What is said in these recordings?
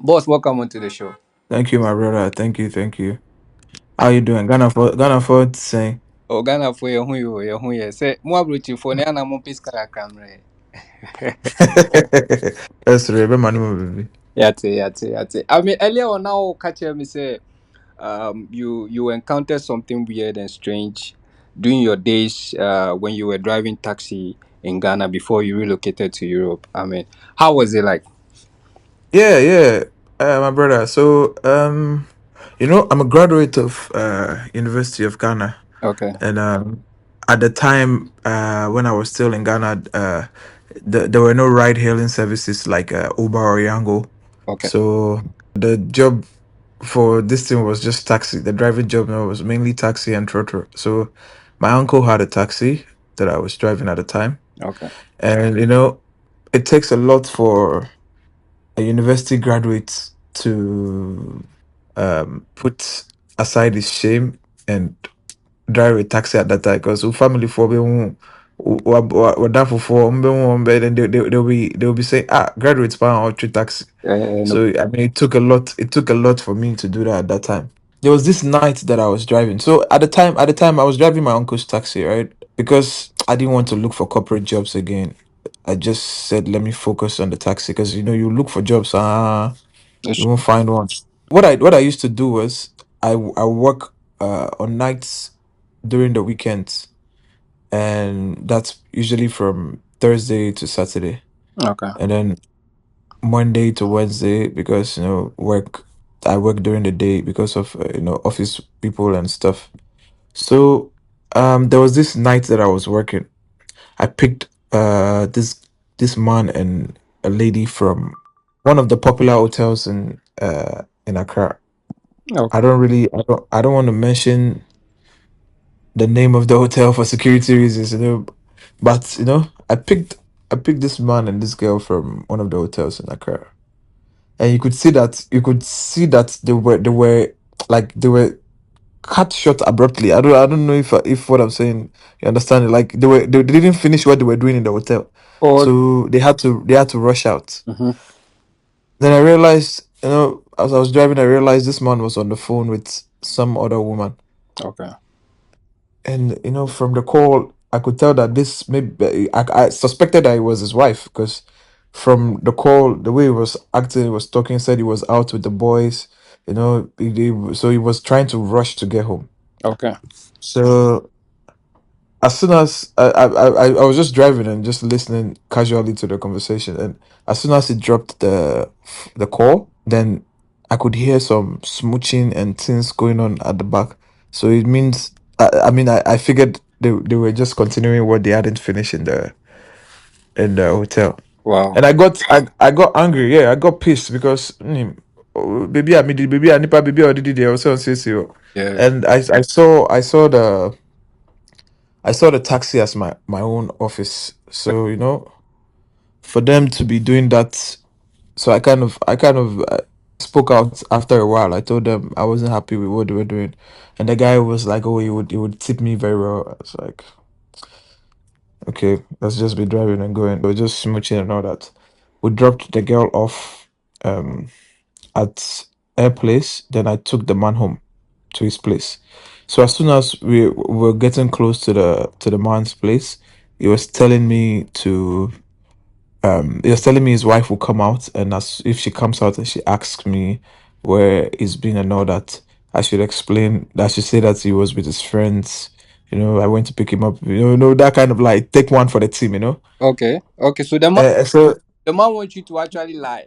Boss, welcome onto the show. Thank you, my brother. Thank you. How you doing? Ghana for saying. Oh, Ghana for your who you say more beauty for the animal piscal camera. That's right. Baby. Yate. I mean, earlier on now, catch me say, you encountered something weird and strange during your days when you were driving taxi in Ghana before you relocated to Europe. I mean, how was it like? Yeah. My brother. So, I'm a graduate of University of Ghana, Okay, and at the time, when I was still in Ghana, there were no ride-hailing services like Uber or Yango. okay, So the job for this thing was just taxi. The driving job now was mainly taxi and trotro. So my uncle had a taxi that I was driving at the time. okay. And it takes a lot for a university graduate to put aside his shame and drive a taxi at that time because family for be were down for then they'll be saying graduates pound or treat taxi. No. So I mean it took a lot for me to do that at that time. There was this night that I was driving. So at the time I was driving my uncle's taxi, right? Because I didn't want to look for corporate jobs again. I just said let me focus on the taxi because you look for jobs, you It's- won't find one. What I used to do was I work on nights during the weekends, and that's usually from Thursday to Saturday, Okay, and then Monday to Wednesday because work. I work during the day because of office people and stuff. So there was this night that I was working. I picked this man and a lady from one of the popular hotels in Accra. I okay. don't really I don't want to mention the name of the hotel for security reasons, but I picked this man and this girl from one of the hotels in Accra. And you could see that they were like they were cut short abruptly. I don't know if what I'm saying you understand it. Like they didn't finish what they were doing in the hotel, Oh, so they had to rush out. mm-hmm. Then I realized, as I was driving, I realized this man was on the phone with some other woman, Okay. and from the call, I could tell that this maybe I suspected that it was his wife because from the call, the way he was acting, he was talking, said he was out with the boys. So he was trying to rush to get home. Okay. So as soon as I was just driving and just listening casually to the conversation, and as soon as he dropped the call, then I could hear some smooching and things going on at the back. So it means I figured they were just continuing what they hadn't finished in the hotel, Wow. and I got angry. Yeah, I got pissed because baby I made baby I nipa baby already there also on CCO, Yeah. and I saw the taxi as my own office. So, for them to be doing that, so I kind of spoke out after a while. I told them I wasn't happy with what they were doing. And the guy was like, "Oh, he would tip me very well." I was like, "Okay, let's just be driving and going." We're just smooching and all that. We dropped the girl off um at her place, then I took the man home to his place. So as soon as we were getting close to the man's place, he was telling me to he was telling me his wife will come out, and as if she comes out and she asks me where he's been and all that, I should explain. I should say that he was with his friends. I went to pick him up. That kind of like take one for the team. Okay. Okay. So So the man wants you to actually lie.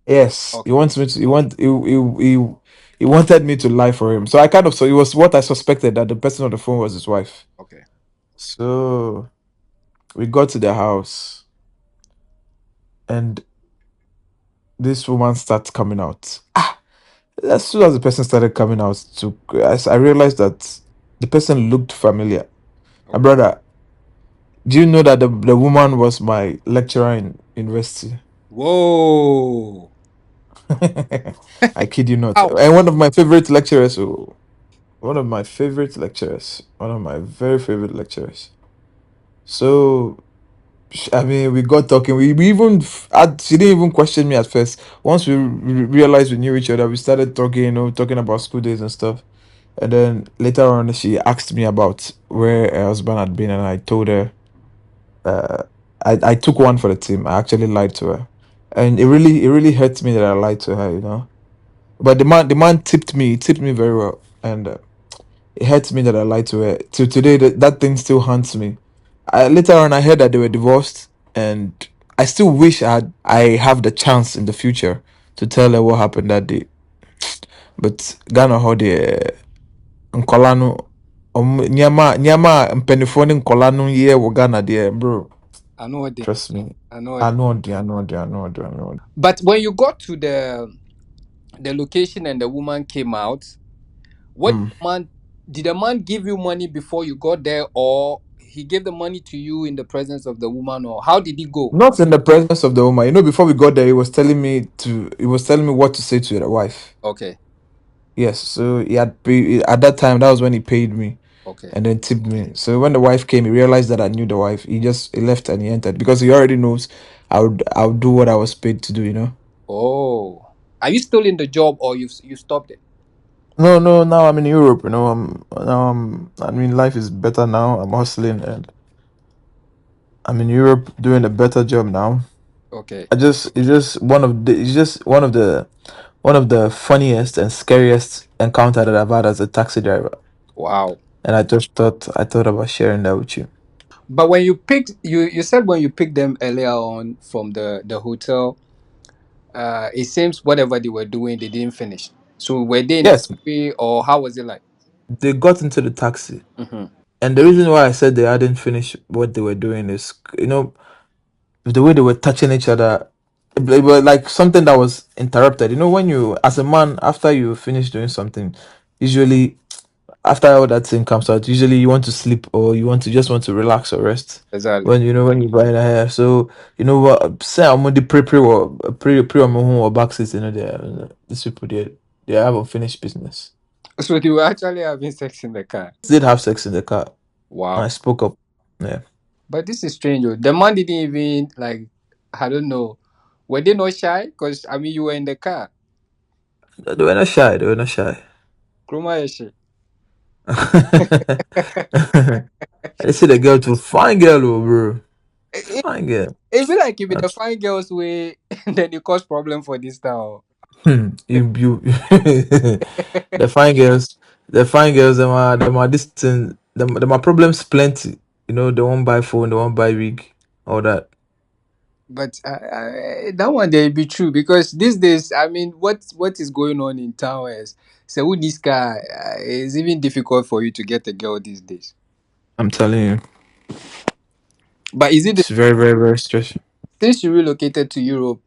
yes, he Okay. wants me to. He wanted me to lie for him. So I kind of so it was what I suspected that the person on the phone was his wife. Okay. So we got to the house, and this woman starts coming out. As soon as the person started coming out, I realized that the person looked familiar. My Okay. brother, do you know that the woman was my lecturer in university? Whoa. I kid you not. How? And one of my favorite lecturers. Oh, one of my favorite lecturers. One of my very favorite lecturers. So I mean, we got talking. We even she didn't even question me at first. Once we realized we knew each other, we started talking, talking about school days and stuff. And then later on, she asked me about where her husband had been, and I told her, uh, I took one for the team. I actually lied to her, and it really hurt me that I lied to her. But the man tipped me very well, and it hurts me that I lied to her. To today, that thing still haunts me. Later on, I heard that they were divorced, and I still wish I have the chance in the future to tell her what happened that day. But Ghana, how the nkɔla no, nneɛma a mpanimfoɔ ne nkɔla no yɛ wɔ Ghana deɛ, bro. I know what they. Trust me. I know what I they. know, I know, I know, I know. But when you got to the location and the woman came out, what Mm. did the man give you money before you got there, or he gave the money to you in the presence of the woman, or how did he go? Not in the presence of the woman. Before we got there, he was telling me what to say to the wife. Okay, Yes, so he had paid at that time. That was when he paid me okay. and then tipped me. So when the wife came, he realized that I knew the wife. He left and he entered because he already knows I would do what I was paid to do. Oh, are you still in the job, or you stopped it? No, no. Now I'm in Europe. I mean, life is better now. I'm hustling and I'm in Europe doing a better job now. Okay. It's just one of the funniest and scariest encounter that I've had as a taxi driver. Wow. And I thought about sharing that with you. But when you picked you said when you picked them earlier on from the hotel, it seems whatever they were doing they didn't finish. So were they in a Yes, hurry, or how was it like? they got into the taxi. Hmm. And the reason why I said they hadn't finished what they were doing is, the way they were touching each other, it was like something that was interrupted. When you, as a man, after you finish doing something, usually after all that thing comes out, usually you want to sleep or you just want to relax or rest. Exactly. When you buy the hair, so you know what? Say I'm on the pre on my home or back seat. These people they have unfinished business. So they were actually having sex in the car. Did have sex in the car, and I Wow. spoke up. Yeah, But this is strange. Oh. The man didn't even like, I don't know. Were they not shy? Because I mean you were in the car. they were not shy. They were not shy. Kroma Eshe. I see the girl too fine girl, oh, bro. it, Fine girl. it feel like if it the That's fine girls way, then it cause problem for this town. you the fine girls, them are this thing, them are problems plenty. They won't buy phone, they won't buy wig, all that. But that one they be true because these days, I mean, what is going on in town is so with this guy, it's even difficult for you to get a girl these days. I'm telling you, But is it it's very, very, very stressful. since you relocated to Europe?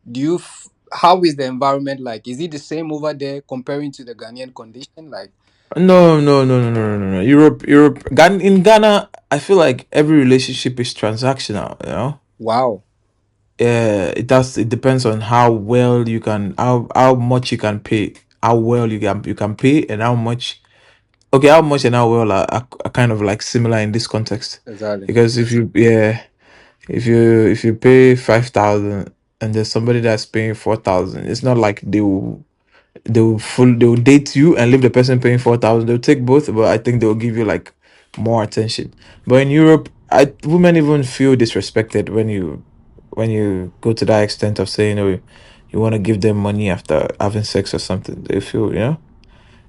How is the environment like? Is it the same over there comparing to the Ghanaian condition? Like, No, no, no, no, no, no, no. Europe. In Ghana, I feel like every relationship is transactional. wow, Yeah, it does. It depends on how well you can, how much you can pay, how well you can pay, and how much. Okay, how much and how well are kind of like similar in this context, exactly, because if you pay 5,000 and there's somebody that's paying 4,000, it's not like they will date you and leave the person paying 4,000. They'll take both, but I think they'll give you like more attention. But in Europe, women even feel disrespected when you go to that extent of saying, oh, you want to give them money after having sex or something. They feel,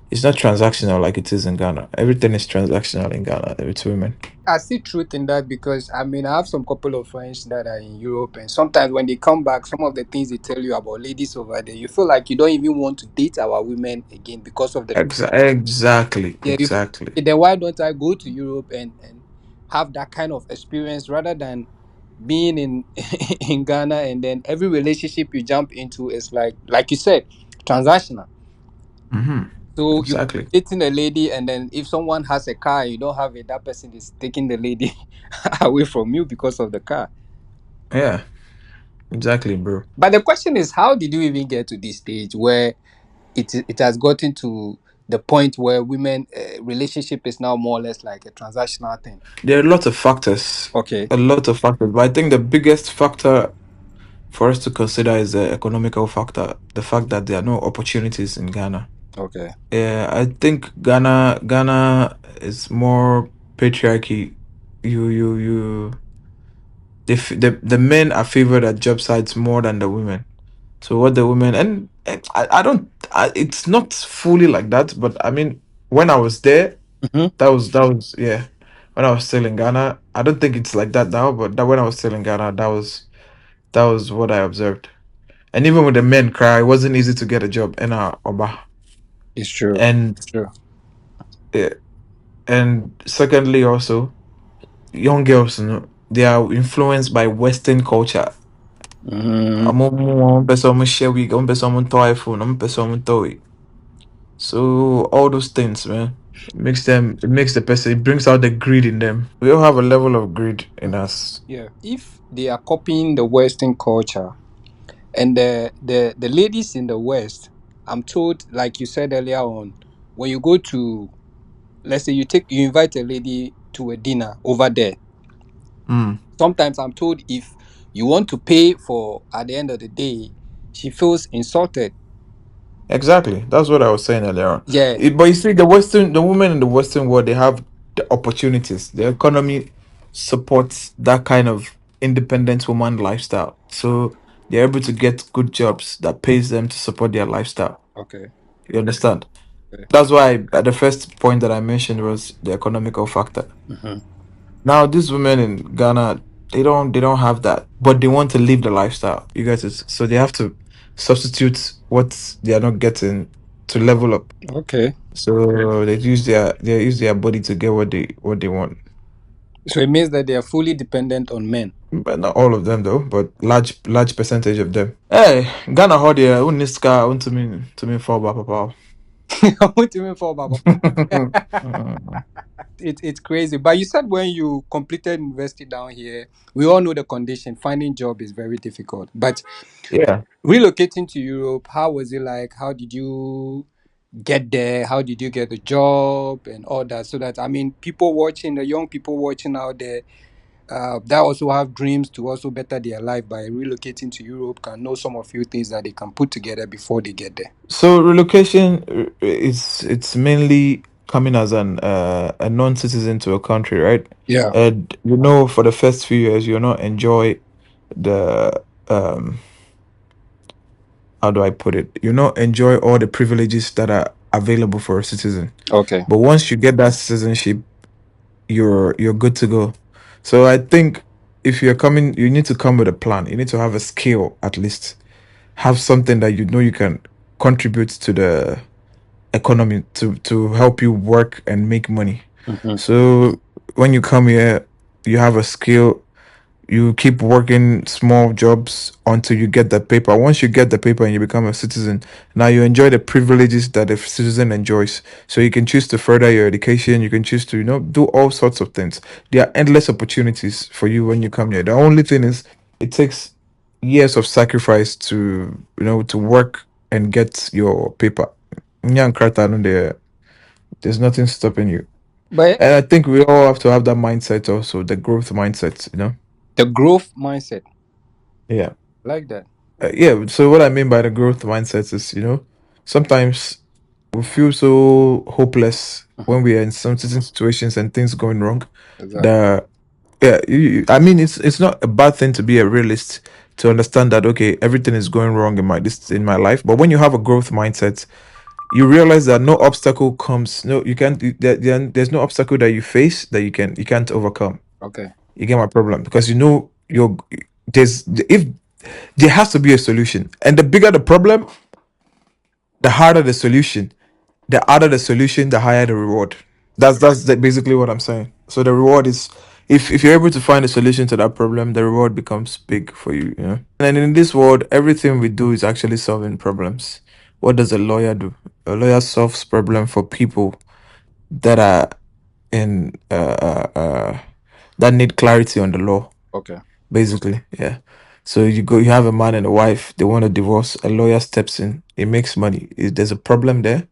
it's not transactional like it is in Ghana. Everything is transactional in Ghana with women. I see truth in that because I mean I have some couple of friends that are in Europe, and sometimes when they come back, some of the things they tell you about ladies over there, you feel like you don't even want to date our women again because of the Exactly, yeah. You feel, exactly. "Okay, then why don't I go to Europe and have that kind of experience rather than being in in Ghana, and then every relationship you jump into is like you said, transactional. Mm-hmm. So you're Exactly. dating a lady, and then if someone has a car and you don't have it, that person is taking the lady away from you because of the car. Yeah, exactly, bro. But the question is, how did you even get to this stage where it has gotten to? the point where women relationship is now more or less like a transactional thing? There are lots of factors, Okay. a lot of factors, but I think the biggest factor for us to consider is the economical factor, the fact that there are no opportunities in Ghana. Okay. Yeah, I think Ghana is more patriarchy. You the men are favored at job sites more than the women. So what the women, and I don't it's not fully like that, but I mean when I was there, Hmm. that was yeah. When I was still in Ghana, I don't think it's like that now, but that when I was still in Ghana, that was what I observed. And even with the men cry, it wasn't easy to get a job in Oba. It's true. And True. eh, and secondly also, young girls, they are influenced by Western culture. Mm, One person share week, one person to iPhone, one person to. So all those things, man, it makes the person, it brings out the greed in them. We all have a level of greed in us. yeah. If they are copying the Western culture, and the ladies in the West, I'm told, like you said earlier on, when you go to, let's say you invite a lady to a dinner over there. Mm, Sometimes I'm told if you want to pay for at the end of the day, she feels insulted. exactly. That's what I was saying earlier on. Yeah. But you see, the women in the Western world, they have the opportunities. The economy supports that kind of independent woman lifestyle. So they're able to get good jobs that pays them to support their lifestyle. Okay. You understand? Okay. That's why the first point that I mentioned was the economical factor. Hmm. Now, these women in Ghana, they don't have that, but they want to live the lifestyle. You guys, so they have to substitute what they are not getting to level up. Okay. So they use their body to get what they want. So it means that they are fully dependent on men. But not all of them though, but large percentage of them. Hey, Ghana how they uniska to me fall back papa. I want to even fall back. It's crazy. But you said when you completed university down here, we all know the condition. Finding job is very difficult. But Yeah. relocating to Europe, how was it like? How did you get there? How did you get the job and all that? So that, I mean, people watching, the young people watching out there, that also have dreams to also better their life by relocating to Europe, can know some of few things that they can put together before they get there. So relocation is it's mainly coming as a non-citizen to a country, right? Yeah. And for the first few years, you'll not enjoy the how do I put it? You not enjoy all the privileges that are available for a citizen. Okay. But once you get that citizenship, you're good to go. So I think if you're coming, you need to come with a plan. You need to have a skill at least. Have something that you know you can contribute to the economy to help you work and make money. Hmm. So when you come here, you have a skill. You keep working small jobs until you get the paper. Once you get the paper and you become a citizen, now you enjoy the privileges that a citizen enjoys. So you can choose to further your education. You can choose to, do all sorts of things. There are endless opportunities for you when you come here. The only thing is, it takes years of sacrifice to work and get your paper. Nyankrata no there. There's nothing stopping you. But And I think we all have to have that mindset also, the growth mindset. the growth mindset, Yeah. like that. Yeah, so what I mean by the growth mindset is, sometimes we feel so hopeless Hmm. when we are in some certain situations and things going wrong. Exactly. That yeah, I mean, it's not a bad thing to be a realist, to understand that okay, everything is going wrong in my life. But when you have a growth mindset, you realize that no obstacle comes, no, you can't. There's no obstacle that you face that you can't overcome. Okay. You get my problem because if there has to be a solution. And the bigger the problem, the harder the solution. The harder the solution, the higher the reward. Basically what I'm saying. So the reward is, if you're able to find a solution to that problem, the reward becomes big for you. And in this world, everything we do is actually solving problems. What does a lawyer do? A lawyer solves problem for people that are in that need clarity on the law. Okay. Basically, yeah. So you have a man and a wife, they want a divorce, a lawyer steps in, it makes money. There's a problem there,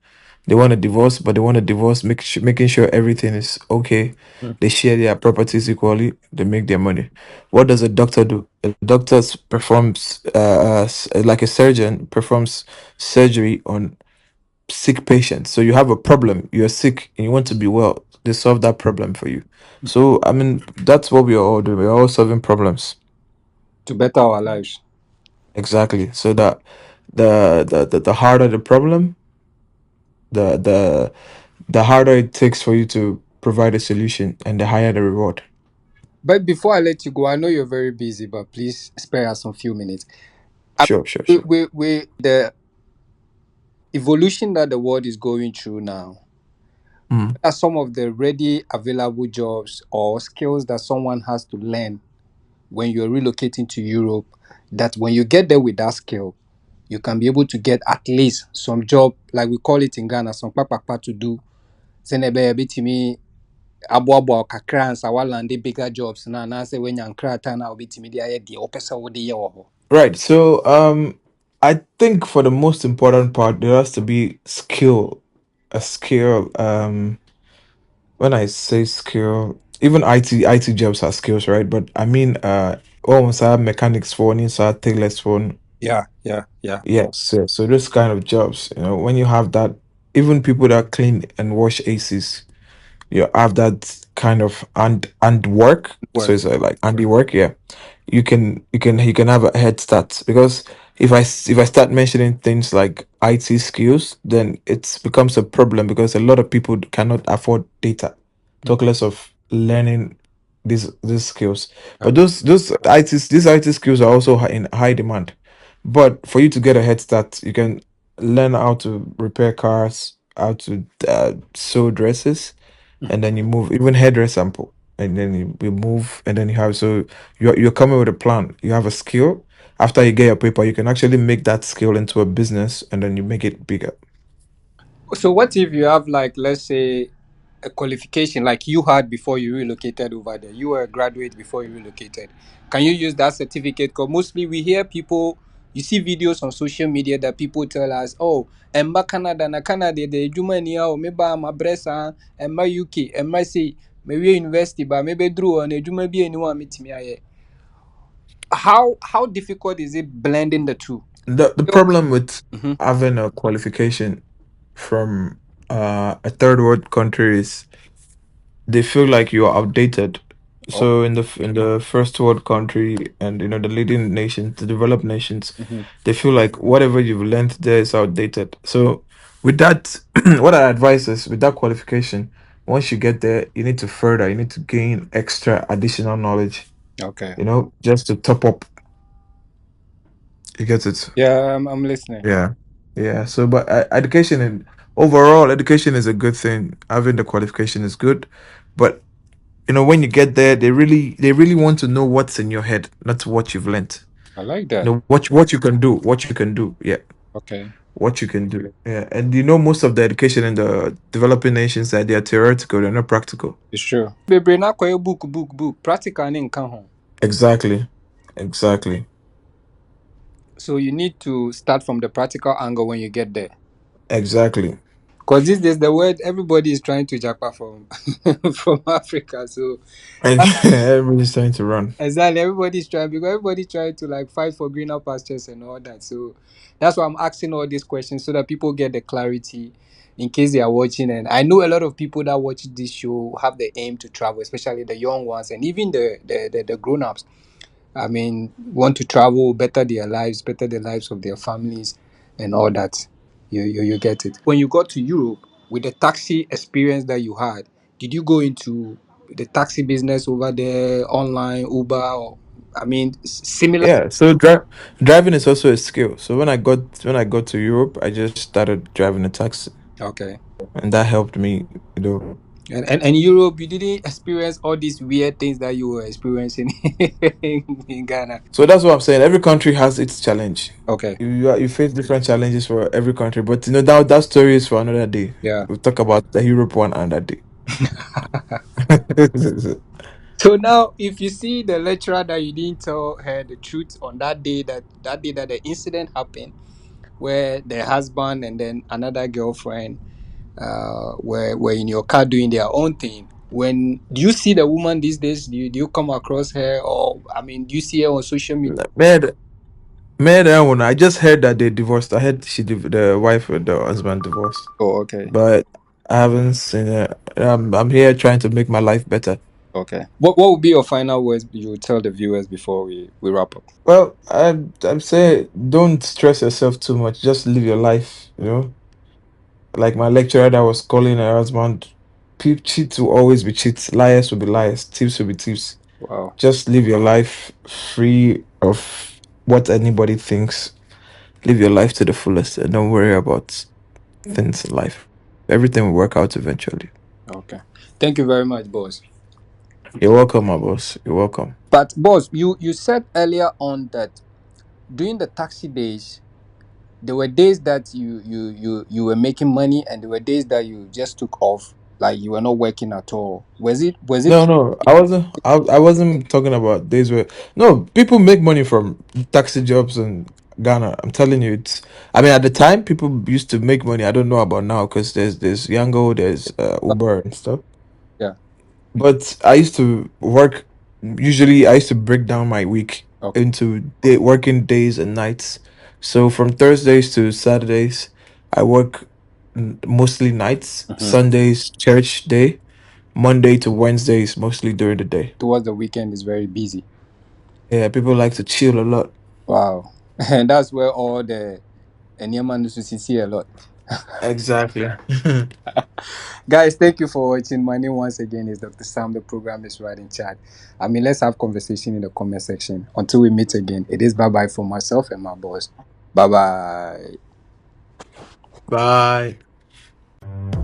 They want a divorce, but they want a divorce, making sure everything is okay. Mm. They share their properties equally. They make their money. What does a doctor do? A doctor performs, like a surgeon performs surgery on sick patients. So you have a problem, you're sick, and you want to be well. They solve that problem for you. So I mean, that's what we are all doing. We're all solving problems. To better our lives. Exactly. So that the harder the problem, the the the harder it takes for you to provide a solution, and the higher the reward. But before I let you go, I know you're very busy, but please spare us some few minutes. I, Sure, sure, sure. the evolution that the world is going through now, Mm. what are some of the ready available jobs or skills that someone has to learn when you're relocating to Europe? That when you get there with that skill, you can be able to get at least some job, like we call it in Ghana, some kpakpakpa to do. Sɛ na ɛbɛyɛ bɛtumi aboaboa wo kakra ansa woalande bigger jobs na anaasɛ woanya nkrataa no a wobɛtumi de ayɛ deɛ wopɛ sɛ wode yɛ wɔ hɔ. Right. So I think for the most important part, there has to be skill. A skill. When I say skill, even IT jobs are skills, right? But I mean, almost have mechanics for, inside tailors for. Yeah, yeah, yeah. Yes, yes. So those kind of jobs, when you have that, even people that clean and wash ACs, you have that kind of and work. So Work. it's like handy work, yeah. You can have a head start, because if I start mentioning things like IT skills, then it becomes a problem, because a lot of people cannot afford data. Mm. Talk less of learning these skills. But Okay. these IT skills are also in high demand. But for you to get a head start, you can learn how to repair cars, how to sew dresses, Mm. and then you move, even hairdress sample, and then you move, and then you have, so you're coming with a plan. You have a skill. After you get your paper, you can actually make that skill into a business, and then you make it bigger. So what if you have, like, let's say a qualification like you had before you relocated over there? You were a graduate before you relocated. Can you use that certificate? Because mostly we hear people, you see videos on social media that people tell us, oh, Emma Canada, na Canada, the Jumania, or maybe I'm a Bressa, Emma UK, Emma say, maybe university, but maybe Drew, and a Juma be anyone meet me. How difficult is it blending the two? The Yo. problem with Mhm, having a qualification from a third world country is they feel like you're outdated. oh, So in the first world country, and the leading nations, the developed nations, mhm. they feel like whatever you've learned there is outdated. So with that, what I advise is, with that qualification, once you get there, you need to further, you need to gain extra additional knowledge, Okay. just to top up. You get it? Yeah, I'm listening. Yeah. Yeah. So, but education, and overall, education is a good thing. Having the qualification is good, but when you get there, they really want to know what's in your head, not what you've learnt. I like that. What you can do, what you can do. Yeah, Okay. what you can do. Yeah, and most of the education in the developing nations, that they are theoretical, they're not practical. It's true. Bebre na kwayo book. Practical ne nka ho. Exactly, exactly, So you need to start from the practical angle when you get there. exactly. Because these days the word everybody is trying to japa from from Africa. So And everybody's trying to run. exactly, everybody's trying because everybody trying to like fight for greener pastures and all that. So that's why I'm asking all these questions so that people get the clarity in case they are watching. And I know a lot of people that watch this show have the aim to travel, especially the young ones and even the grown ups. I mean, want to travel, better their lives, better the lives of their families, and all that. You get it. When you got to Europe with the taxi experience that you had, did you go into the taxi business over there, online, Uber, or I mean, similar? Yeah. So driving is also a skill. So when I got to Europe, I just started driving a taxi, Okay. and that helped me. You know. And Europe, you didn't experience all these weird things that you were experiencing in Ghana. So that's what I'm saying. Every country has its challenge. Okay. You face different challenges for every country, but that story is for another day. Yeah. We'll talk about the Europe one another day. So now, if you see the lecturer that you didn't tell her the truth on that day that the incident happened, where the husband and then another girlfriend were in your car doing their own thing. When do you see the woman these days? Do you come across her, or I mean, do you see her on social media? Man, man, that one. I just heard that they divorced. I heard the wife and the husband divorced, Oh, okay, but I haven't seen it. I'm here trying to make my life better. okay. What would be your final words you would tell the viewers before we wrap up? Well, I'm saying don't stress yourself too much. Just live your life. You know, like my lecturer that was calling her husband, cheats will always be cheats. Liars will be liars. Thieves will be thieves. Wow. Just live your life free of what anybody thinks. Live your life to the fullest and don't worry about things in life. Everything will work out eventually. Okay. Thank you very much, boss. You're welcome, my boss. You're welcome. But boss, you said earlier on that during the taxi days, there were days that you were making money, and there were days that you just took off, like you were not working at all. Was it No, no, I wasn't. I wasn't talking about days where no people make money from taxi jobs in Ghana. I'm telling you, it's. I mean, at the time, people used to make money. I don't know about now because there's Yango, there's Uber and stuff. yeah. But I used to work. Usually, I used to break down my week Okay. into working days and nights. So from Thursdays to Saturdays, I work mostly nights. Mhm. Sundays, church day. Monday to Wednesdays, mostly during the day. Towards the weekend is very busy. Yeah, people like to chill a lot. Wow. And that's where all the Enyaman news see a lot. Exactly. Guys, thank you for watching. My name once again is Dr. Sam. The program is Right in Chat. I mean, let's have conversation in the comment section. Until we meet again, it is bye bye for myself and my boss. Bye bye. Bye.